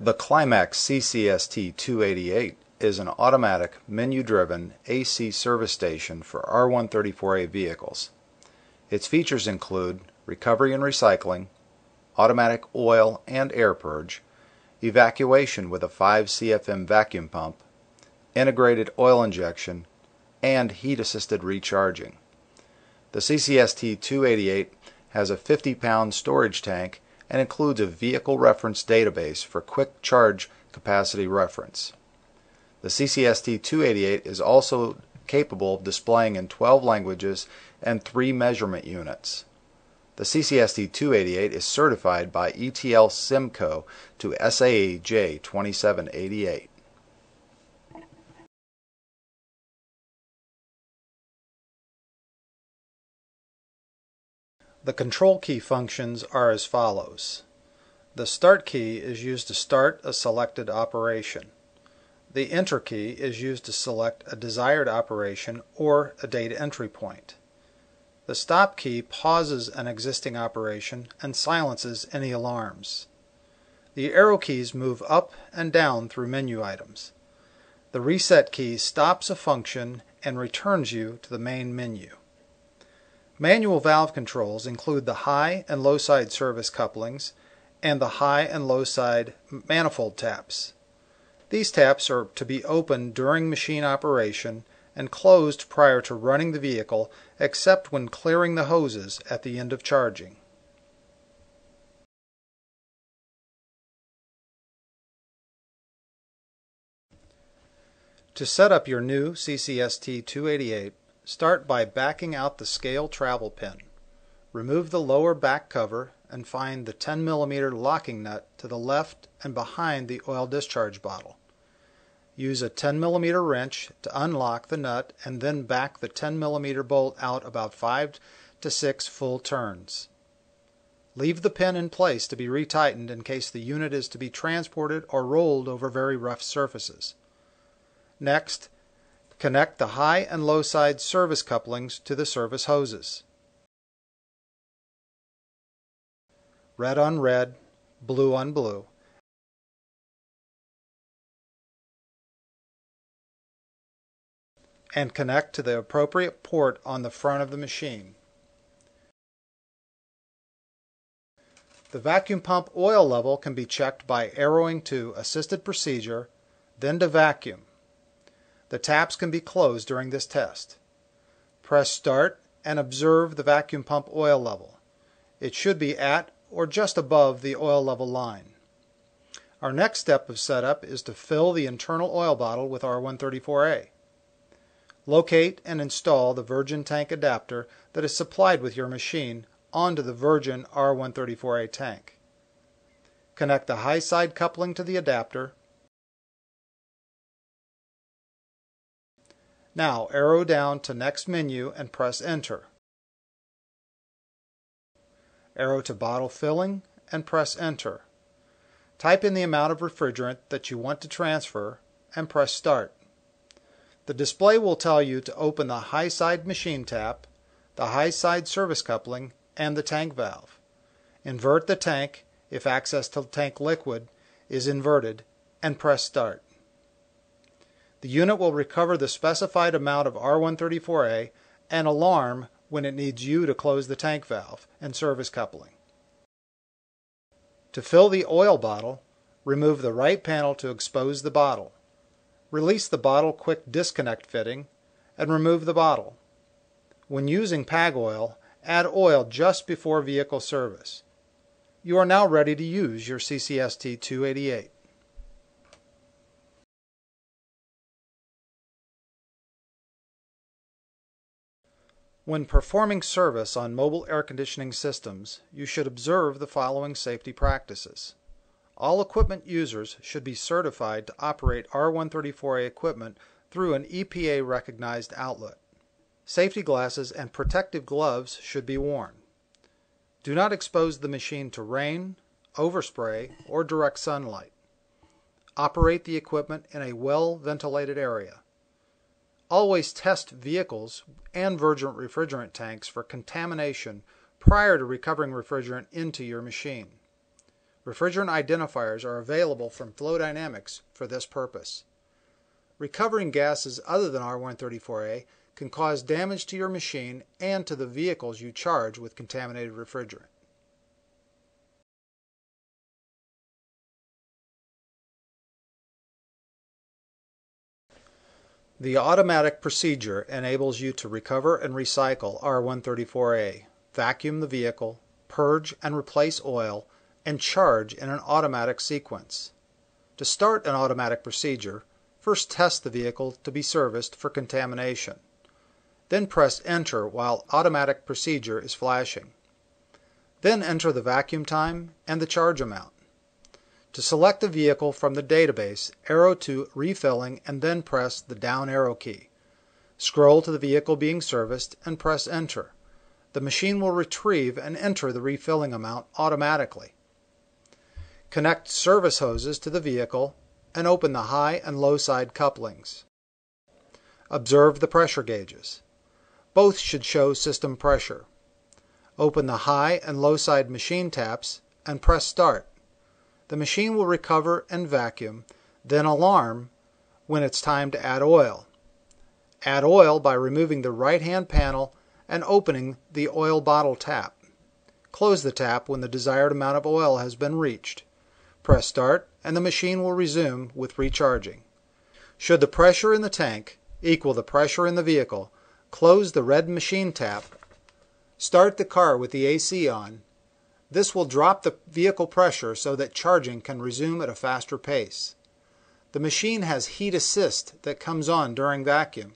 The ClimACs CCST288 is an automatic, menu-driven AC service station for R134A vehicles. Its features include recovery and recycling, automatic oil and air purge, evacuation with a 5 CFM vacuum pump, integrated oil injection, and heat-assisted recharging. The CCST288 has a 50-pound storage tank and includes a vehicle reference database for quick charge capacity reference. The CCST288 is also capable of displaying in 12 languages and 3 measurement units. The CCST288 is certified by ETL Simco to SAE J2788. The control key functions are as follows. The Start key is used to start a selected operation. The Enter key is used to select a desired operation or a data entry point. The Stop key pauses an existing operation and silences any alarms. The arrow keys move up and down through menu items. The Reset key stops a function and returns you to the main menu. Manual valve controls include the high and low side service couplings and the high and low side manifold taps. These taps are to be opened during machine operation and closed prior to running the vehicle except when clearing the hoses at the end of charging. To set up your new CCST288, start by backing out the scale travel pin. Remove the lower back cover and find the 10 mm locking nut to the left and behind the oil discharge bottle. Use a 10 mm wrench to unlock the nut and then back the 10 mm bolt out about 5 to 6 full turns. Leave the pin in place to be retightened in case the unit is to be transported or rolled over very rough surfaces. Next, connect the high and low side service couplings to the service hoses. Red on red, blue on blue. And connect to the appropriate port on the front of the machine. The vacuum pump oil level can be checked by arrowing to Assisted Procedure, then to Vacuum. The taps can be closed during this test. Press Start and observe the vacuum pump oil level. It should be at or just above the oil level line. Our next step of setup is to fill the internal oil bottle with R134A. Locate and install the Virgin tank adapter that is supplied with your machine onto the Virgin R134A tank. Connect the high side coupling to the adapter. Now arrow down to Next Menu and press Enter. Arrow to Bottle Filling and press Enter. Type in the amount of refrigerant that you want to transfer and press Start. The display will tell you to open the high side machine tap, the high side service coupling, and the tank valve. Invert the tank if access to tank liquid is inverted and press Start. The unit will recover the specified amount of R134A and alarm when it needs you to close the tank valve and service coupling. To fill the oil bottle, remove the right panel to expose the bottle. Release the bottle quick disconnect fitting and remove the bottle. When using PAG oil, add oil just before vehicle service. You are now ready to use your CCST288. When performing service on mobile air conditioning systems, you should observe the following safety practices. All equipment users should be certified to operate R134A equipment through an EPA-recognized outlet. Safety glasses and protective gloves should be worn. Do not expose the machine to rain, overspray, or direct sunlight. Operate the equipment in a well-ventilated area. Always test vehicles and virgin refrigerant tanks for contamination prior to recovering refrigerant into your machine. Refrigerant identifiers are available from Flow Dynamics for this purpose. Recovering gases other than R134A can cause damage to your machine and to the vehicles you charge with contaminated refrigerant. The automatic procedure enables you to recover and recycle R134A, vacuum the vehicle, purge and replace oil, and charge in an automatic sequence. To start an automatic procedure, first test the vehicle to be serviced for contamination. Then press Enter while automatic procedure is flashing. Then enter the vacuum time and the charge amount. To select a vehicle from the database, arrow to Refilling and then press the down arrow key. Scroll to the vehicle being serviced and press Enter. The machine will retrieve and enter the refilling amount automatically. Connect service hoses to the vehicle and open the high and low side couplings. Observe the pressure gauges. Both should show system pressure. Open the high and low side machine taps and press Start. The machine will recover and vacuum, then alarm when it's time to add oil. Add oil by removing the right-hand panel and opening the oil bottle tap. Close the tap when the desired amount of oil has been reached. Press Start and the machine will resume with recharging. Should the pressure in the tank equal the pressure in the vehicle, close the red machine tap. Start the car with the AC on. This will drop the vehicle pressure so that charging can resume at a faster pace. The machine has heat assist that comes on during vacuum.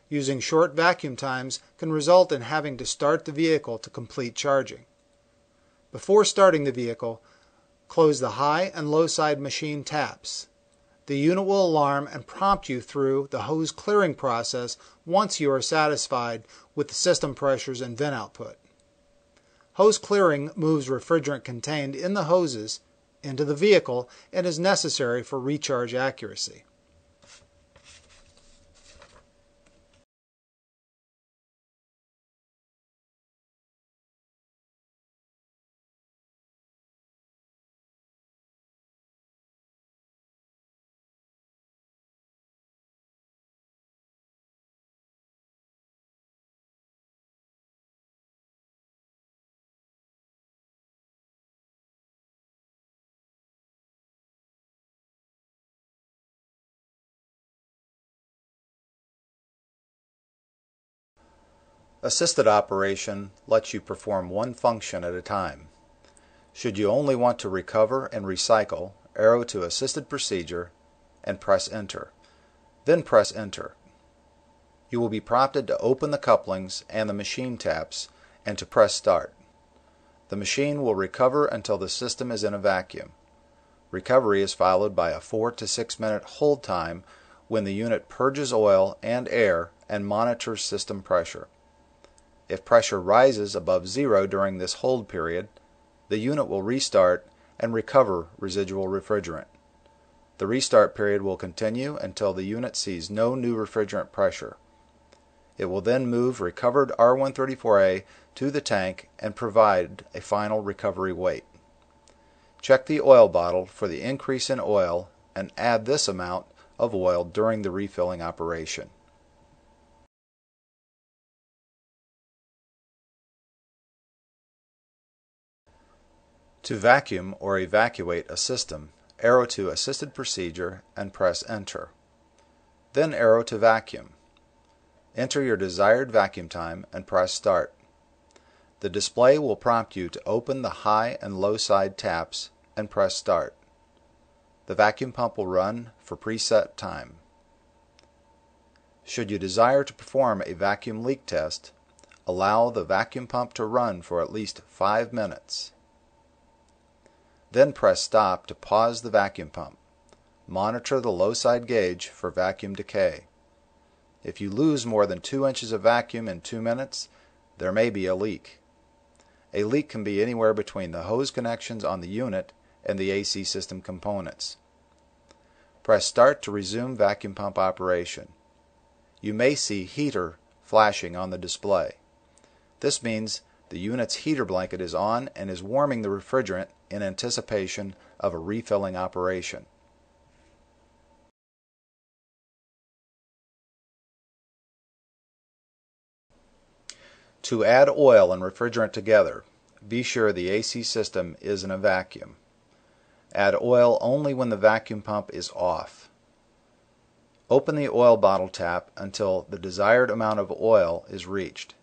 Using short vacuum times can result in having to start the vehicle to complete charging. Before starting the vehicle, close the high and low side machine taps. The unit will alarm and prompt you through the hose clearing process once you are satisfied with the system pressures and vent output. Hose clearing moves refrigerant contained in the hoses into the vehicle and is necessary for recharge accuracy. Assisted operation lets you perform one function at a time. Should you only want to recover and recycle, arrow to Assisted Procedure and press Enter. Then press Enter. You will be prompted to open the couplings and the machine taps and to press Start. The machine will recover until the system is in a vacuum. Recovery is followed by a 4 to 6 minute hold time when the unit purges oil and air and monitors system pressure. If pressure rises above zero during this hold period, the unit will restart and recover residual refrigerant. The restart period will continue until the unit sees no new refrigerant pressure. It will then move recovered R134A to the tank and provide a final recovery weight. Check the oil bottle for the increase in oil and add this amount of oil during the refilling operation. To vacuum or evacuate a system, arrow to Assisted Procedure and press Enter. Then arrow to Vacuum. Enter your desired vacuum time and press Start. The display will prompt you to open the high and low side taps and press Start. The vacuum pump will run for preset time. Should you desire to perform a vacuum leak test, allow the vacuum pump to run for at least 5 minutes. Then press Stop to pause the vacuum pump. Monitor the low side gauge for vacuum decay. If you lose more than 2 inches of vacuum in 2 minutes, there may be a leak. A leak can be anywhere between the hose connections on the unit and the AC system components. Press Start to resume vacuum pump operation. You may see heater flashing on the display. This means The unit's heater blanket is on and is warming the refrigerant in anticipation of a refilling operation. To add oil and refrigerant together, be sure the AC system is in a vacuum. Add oil only when the vacuum pump is off. Open the oil bottle tap until the desired amount of oil is reached.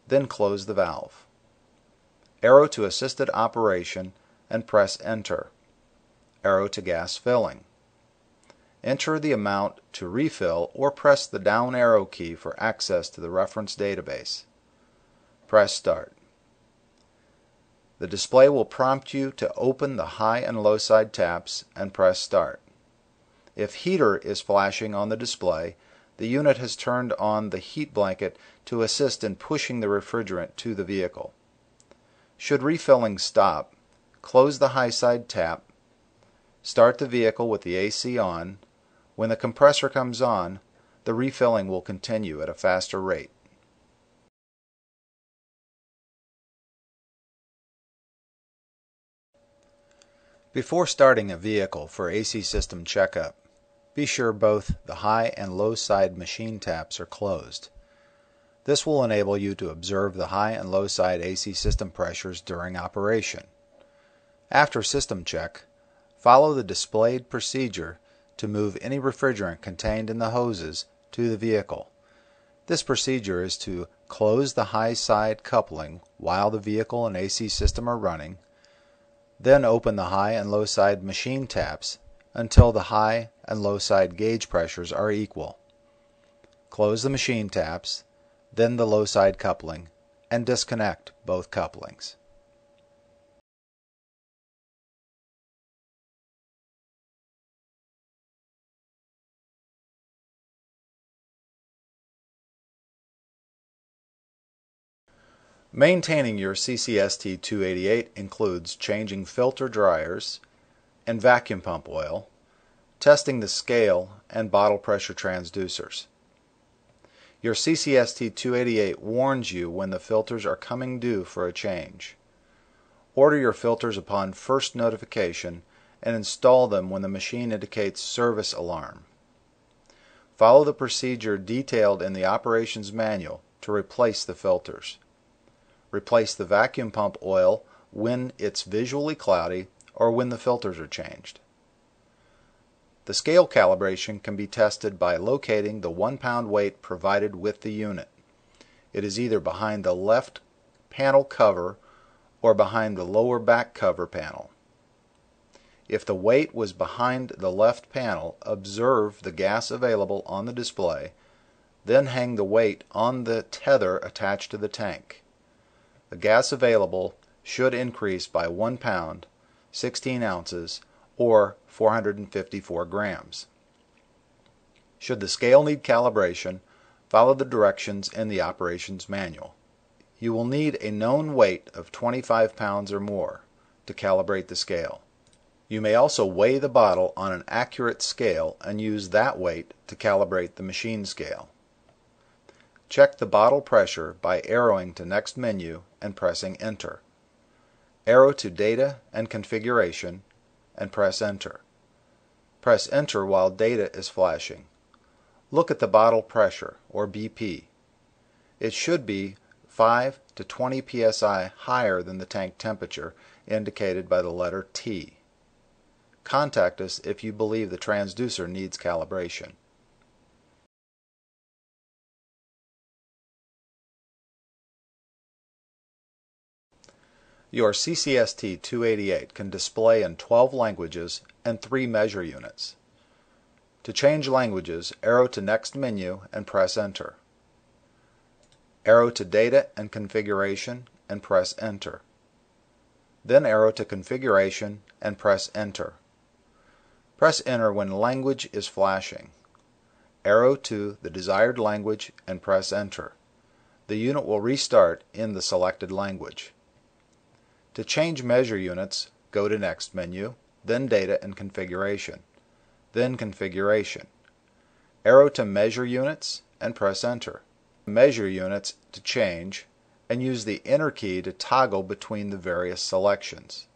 Then close the valve. Arrow to assisted operation and press Enter. Arrow to gas filling. Enter the amount to refill or press the down arrow key for access to the reference database. Press Start. The display will prompt you to open the high and low side taps and press Start. If heater is flashing on the display, the unit has turned on the heat blanket to assist in pushing the refrigerant to the vehicle. Should refilling stop, close the high side tap, start the vehicle with the AC on. When the compressor comes on, the refilling will continue at a faster rate. Before starting a vehicle for AC system checkup, be sure both the high and low side machine taps are closed. This will enable you to observe the high and low side AC system pressures during operation. After system check, follow the displayed procedure to move any refrigerant contained in the hoses to the vehicle. This procedure is to close the high side coupling while the vehicle and AC system are running, then open the high and low side machine taps until the high and low side gauge pressures are equal. Close the machine taps, then the low side coupling, and disconnect both couplings. Maintaining your CCST288 includes changing filter dryers and vacuum pump oil, testing the scale and bottle pressure transducers. Your CCST288 warns you when the filters are coming due for a change. Order your filters upon first notification and install them when the machine indicates service alarm. Follow the procedure detailed in the operations manual to replace the filters. Replace the vacuum pump oil when it's visually cloudy or when the filters are changed. The scale calibration can be tested by locating the 1-pound weight provided with the unit. It is either behind the left panel cover or behind the lower back cover panel. If the weight was behind the left panel, observe the gas available on the display, then hang the weight on the tether attached to the tank. The gas available should increase by 1 pound, 16 ounces, or 454 grams. Should the scale need calibration, follow the directions in the operations manual. You will need a known weight of 25 pounds or more to calibrate the scale. You may also weigh the bottle on an accurate scale and use that weight to calibrate the machine scale. Check the bottle pressure by arrowing to next menu and pressing Enter. Arrow to Data and Configuration and press Enter. Press Enter while data is flashing. Look at the bottle pressure, or BP. It should be 5 to 20 psi higher than the tank temperature, indicated by the letter T. Contact us if you believe the transducer needs calibration. Your CCST288 can display in 12 languages and 3 measure units. To change languages, arrow to next menu and press Enter. Arrow to Data and Configuration and press Enter. Then arrow to Configuration and press Enter. Press Enter when language is flashing. Arrow to the desired language and press Enter. The unit will restart in the selected language. To change measure units, go to Next menu, then Data and Configuration, then Configuration. Arrow to Measure Units and press Enter. Measure units to change, and use the Enter key to toggle between the various selections.